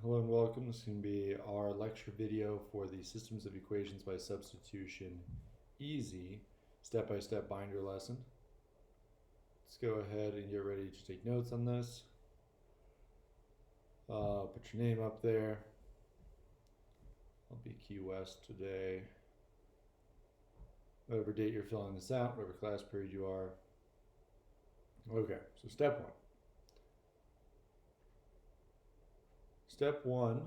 Hello and welcome. This is going to be our lecture video for the Systems of Equations by Substitution Easy step-by-step binder lesson. Let's go ahead and get ready to take notes on this. Put your name up there. I'll be Key West today. Whatever date you're filling this out, whatever class period you are. Okay, so step one. Step one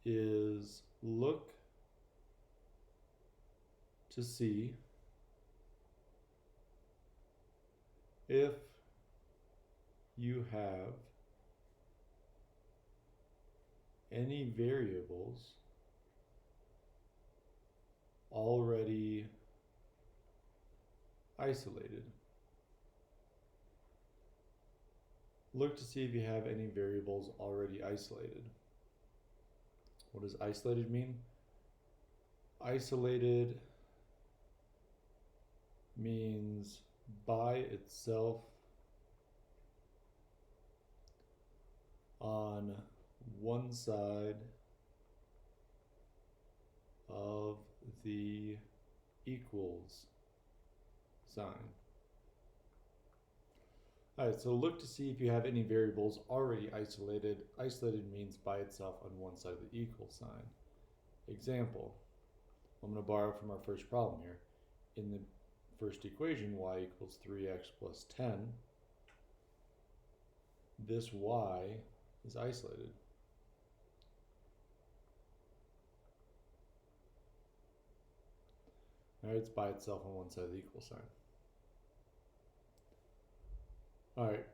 is look to see if you have any variables already isolated. Look to see if you have any variables already isolated. What does isolated mean? Isolated means by itself on one side of the equals sign. Alright, so look to see if you have any variables already isolated. Isolated means by itself on one side of the equal sign. Example, I'm going to borrow from our first problem here. In the first equation, y equals 3x plus 10, this y is isolated. Alright, it's by itself on one side of the equal sign. Alright,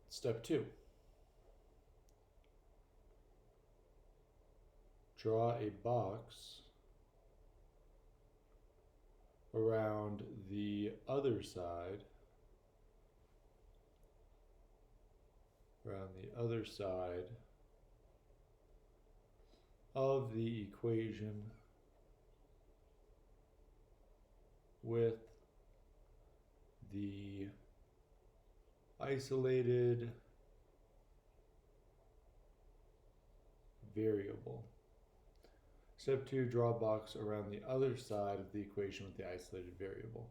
step two. Draw a box around the other side, of the equation with the isolated variable. Step two, draw a box around the other side of the equation with the isolated variable.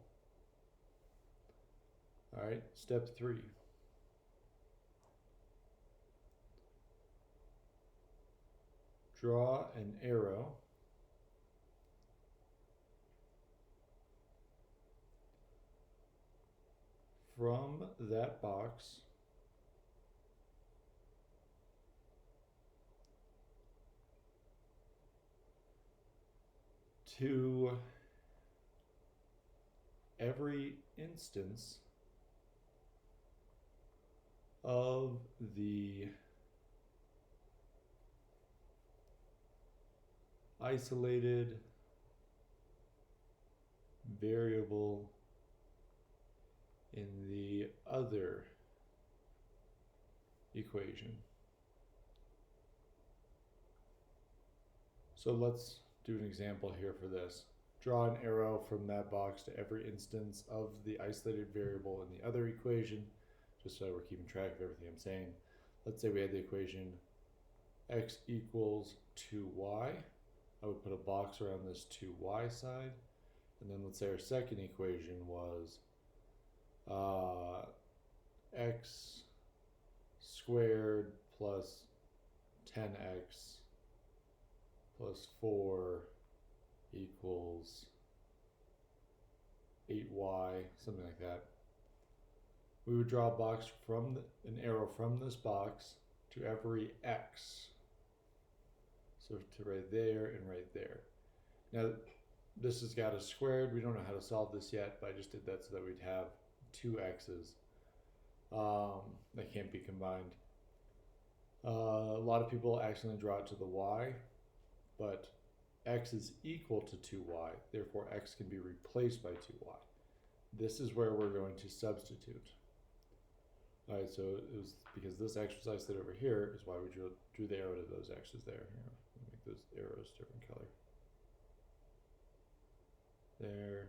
All right, step three. Draw an arrow from that box to every instance of the isolated variable in the other equation. So let's do an example here for this. Draw an arrow from that box to every instance of the isolated variable in the other equation, just so we're keeping track of everything I'm saying. Let's say we had the equation x equals 2y. I would put a box around this 2y side. And then let's say our second equation was x squared plus 10x plus 4 equals 8y, something like that. We would draw a box from an arrow from this box to every x. So to right there and right there. Now this has got a squared. We don't know how to solve this yet, but I just did that so that we'd have two x's that can't be combined. A lot of people accidentally draw it to the y, but x is equal to 2y, therefore x can be replaced by 2y. This is where we're going to substitute. Alright, so it was because this x was isolated over here is why we drew the arrow to those x's there. Here, make those arrows different color. There,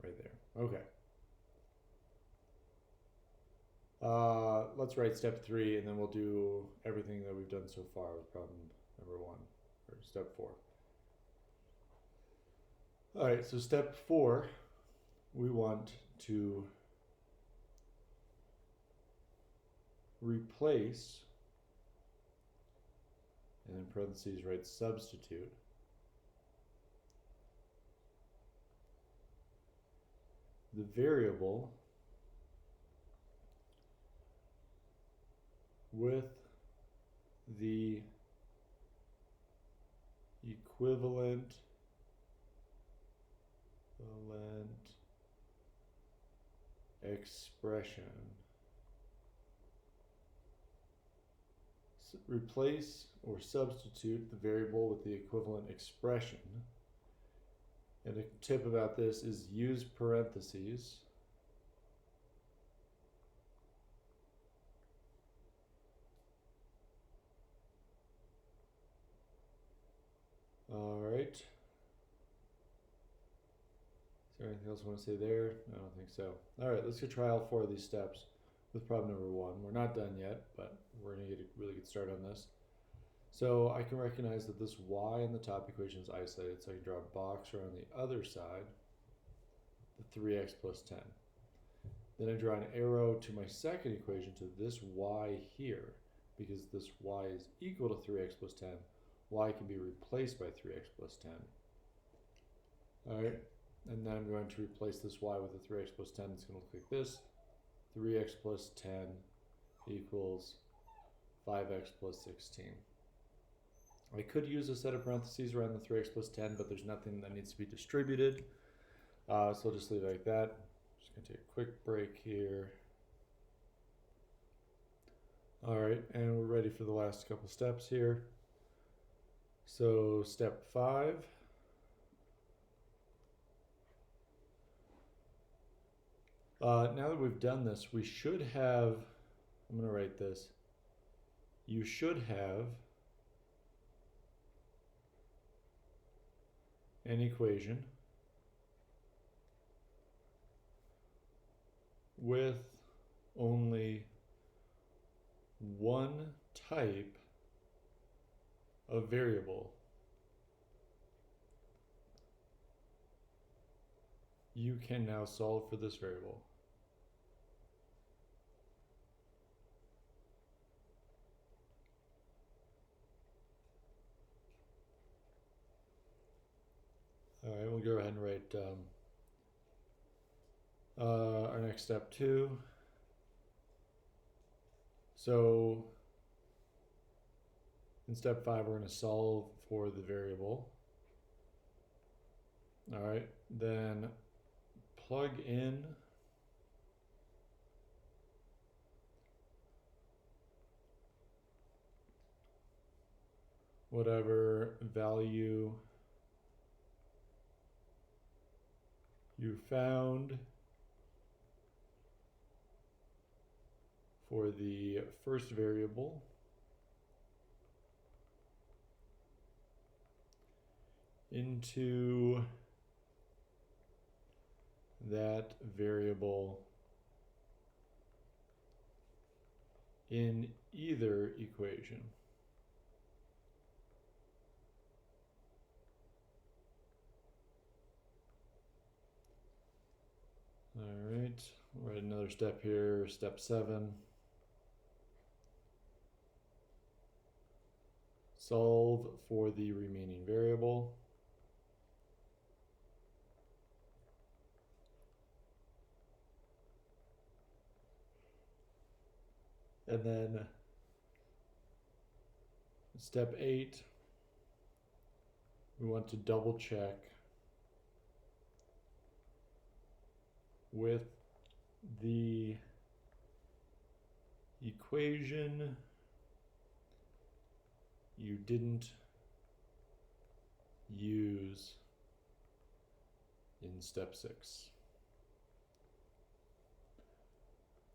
right there. Okay. Let's write step 3, and then we'll do everything that we've done so far with problem number 1, or step 4. All right, so step 4, we want to replace, and in parentheses write substitute, the variable with the equivalent expression. Replace or substitute the variable with the equivalent expression. And a tip about this is use parentheses. All right. Is there anything else I want to say there? I don't think so. All right, let's go try all 4 of these steps with problem number 1. We're not done yet, but we're going to get a really good start on this. So I can recognize that this y in the top equation is isolated, so I can draw a box around the other side, the 3x plus 10. Then I draw an arrow to my second equation to this y here, because this y is equal to 3x plus 10. Y can be replaced by 3x plus 10. All right, and then I'm going to replace this y with a 3x plus 10. It's going to look like this. 3x plus 10 equals 5x plus 16. I could use a set of parentheses around the 3x plus 10, but there's nothing that needs to be distributed. So I'll just leave it like that. Just going to take a quick break here. All right, and we're ready for the last couple steps here. So step 5. Now that we've done this, we should have, I'm going to write this, you should have an equation with only one type of variable. You can now solve for this variable. All right, we'll go ahead and write our next step 2. So in step 5, we're going to solve for the variable. All right, then plug in whatever value you found for the first variable into that variable in either equation. All right, we'll write another step here, step 7. Solve for the remaining variable. And then step 8, we want to double check with the equation you didn't use in step 6.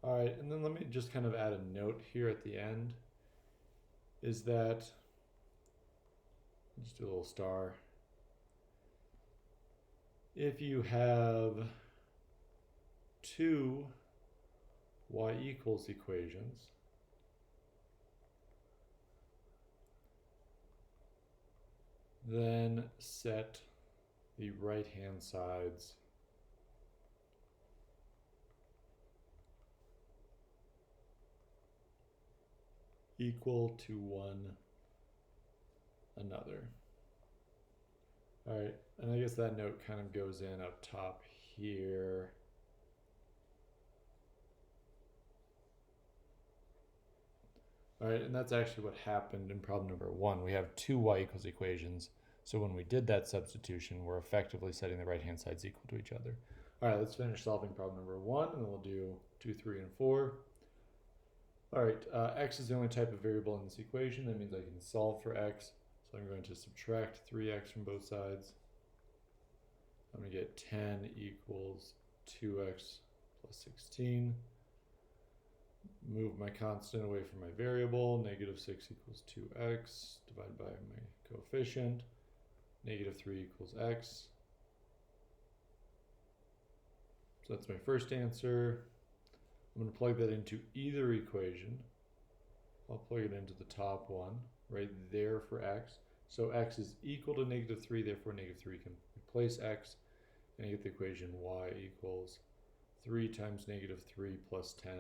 All right, and then let me just kind of add a note here at the end, is that, just do a little star. If you have 2 y equals equations. Then set the right-hand sides equal to one another. All right, and I guess that note kind of goes in up top here. All right, and that's actually what happened in problem number 1. We have two y equals equations. So when we did that substitution, we're effectively setting the right-hand sides equal to each other. All right, let's finish solving problem number 1, and then we'll do 2, 3, and 4. All right, x is the only type of variable in this equation. That means I can solve for x. So I'm going to subtract 3x from both sides. I'm going to get 10 equals 2x plus 16. Move my constant away from my variable. Negative 6 equals 2x. Divide by my coefficient. Negative 3 equals x. So that's my first answer. I'm going to plug that into either equation. I'll plug it into the top one right there for x. So x is equal to negative 3, therefore negative 3 can replace x. And I get the equation y equals 3 times negative 3 plus 10.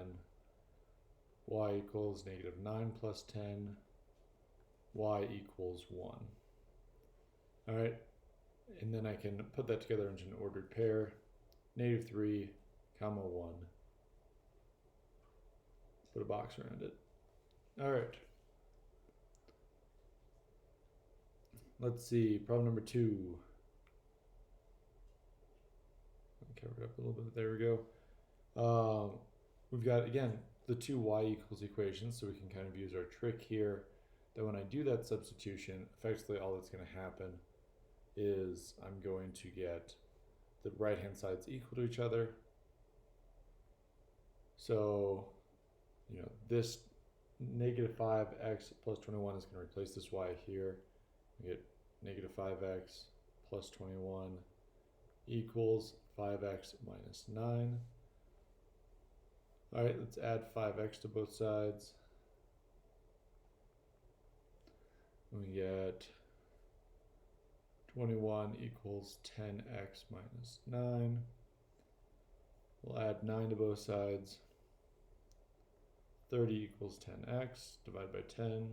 Y equals negative 9 plus 10. Y equals 1. All right, and then I can put that together into an ordered pair. Negative 3, comma 1. Put a box around it. All right. Let's see, problem number 2. Cover it up a little bit. There we go. We've got, again, the two y equals equations, so we can kind of use our trick here that when I do that substitution, effectively all that's going to happen is I'm going to get the right-hand sides equal to each other. So, you know, this negative 5x plus 21 is going to replace this y here. We get negative 5x plus 21 equals 5x minus 9. All right, let's add 5x to both sides. We get 21 equals 10x minus 9. We'll add 9 to both sides. 30 equals 10x, divide by 10.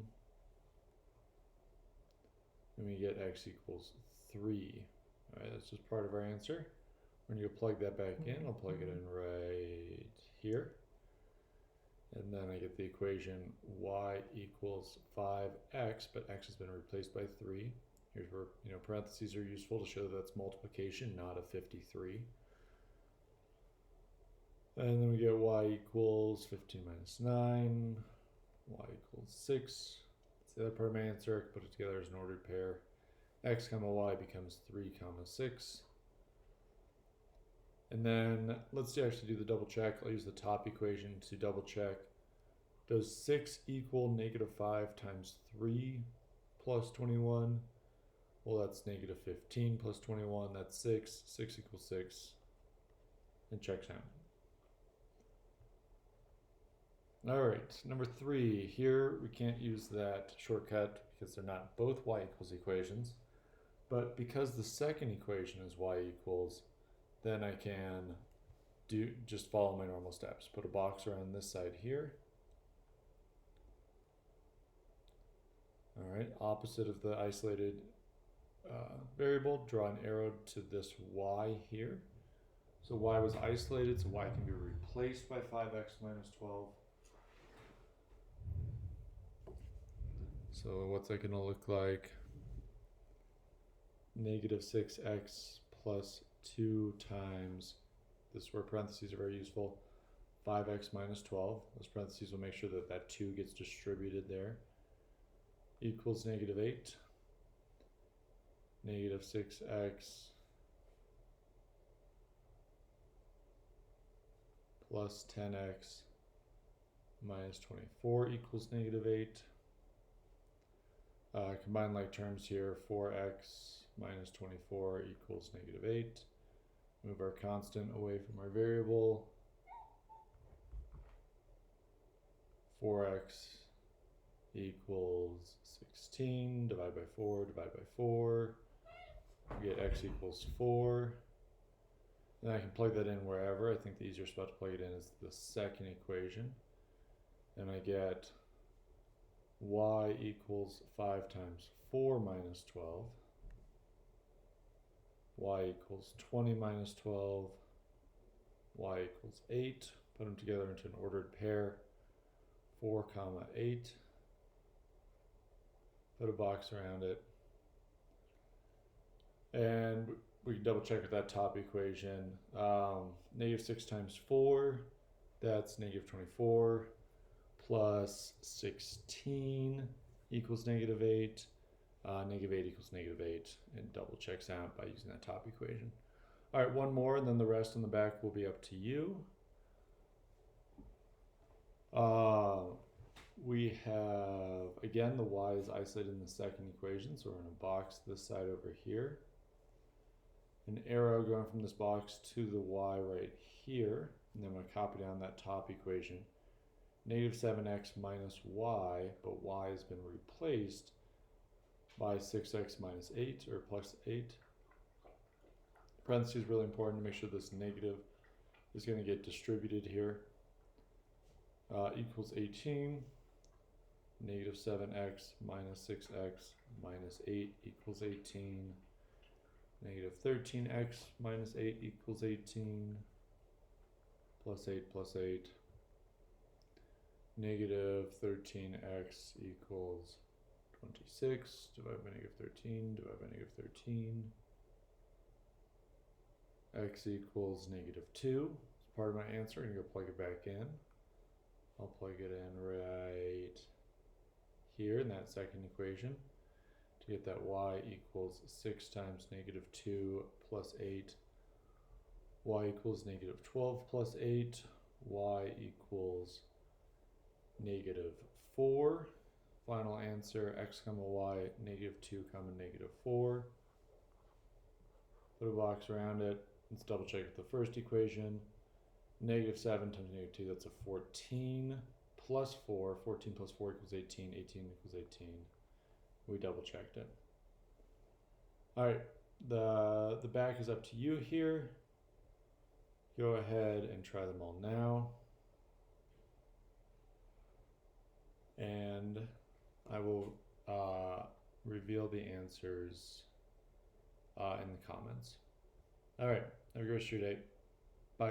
And we get x equals 3. All right, that's just part of our answer. When you plug that back in, I'll plug it in right here. And then I get the equation y equals 5x, but x has been replaced by 3. Here's where, you know, parentheses are useful to show that that's multiplication, not a 53. And then we get y equals 15 minus 9, y equals 6. That's the other part of my answer. I can put it together as an ordered pair. X comma y becomes 3 comma 6. And then let's actually do the double check. I'll use the top equation to double check. Does 6 equal negative 5 times 3 plus 21? Well, that's negative 15 plus 21. That's 6. 6 equals 6. And checks out. All right, number 3. Here we can't use that shortcut because they're not both y equals equations. But because the second equation is y equals, then I can just follow my normal steps. Put a box around this side here. All right, opposite of the isolated variable, draw an arrow to this y here. So y was isolated, so y can be replaced by 5x minus 12. So what's that going to look like? Negative 6x plus 2 times, this is where parentheses are very useful, 5x minus 12. Those parentheses will make sure that that 2 gets distributed there. Equals negative 8. Negative 6x plus 10x minus 24 equals negative 8. Combine like terms here, 4x minus 24 equals negative 8. Move our constant away from our variable. 4x equals 16, divide by 4, divide by 4. We get x equals 4. And I can plug that in wherever. I think the easier spot to plug it in is the second equation. And I get y equals 5 times 4 minus 12. Y equals 20 minus 12. Y equals 8. Put them together into an ordered pair. 4 comma 8. Put a box around it. And we can double check with that top equation. Negative 6 times 4, that's negative 24, plus 16 equals negative 8. Negative 8 equals negative 8, and double checks out by using that top equation. All right, one more, and then the rest on the back will be up to you. We have, again, the y is isolated in the second equation, so we're going to box this side over here. An arrow going from this box to the y right here, and then I'm going to copy down that top equation. Negative 7x minus y, but y has been replaced by 6x minus 8, or plus 8. Parentheses is really important to make sure this negative is going to get distributed here. Equals 18. Negative 7x minus 6x minus 8 equals 18. Negative 13x minus 8 equals 18. Plus 8 plus 8. Negative 13x equals 26. Divided by negative 13. Divided by negative 13. X equals negative 2. It's part of my answer. I'm going to go plug it back in. I'll plug it in right here in that second equation to get that y equals 6 times negative 2 plus 8. Y equals negative 12 plus 8. Y equals negative 4. Final answer, x comma y, negative 2 comma negative 4. Put a box around it. Let's double check with the first equation. Negative 7 times negative 2, that's a 14 plus 4. 14 plus 4 equals 18. 18 equals 18. We double checked it. All right, the back is up to you here. Go ahead and try them all now. And I will reveal the answers in the comments. All right, have a great rest of your day.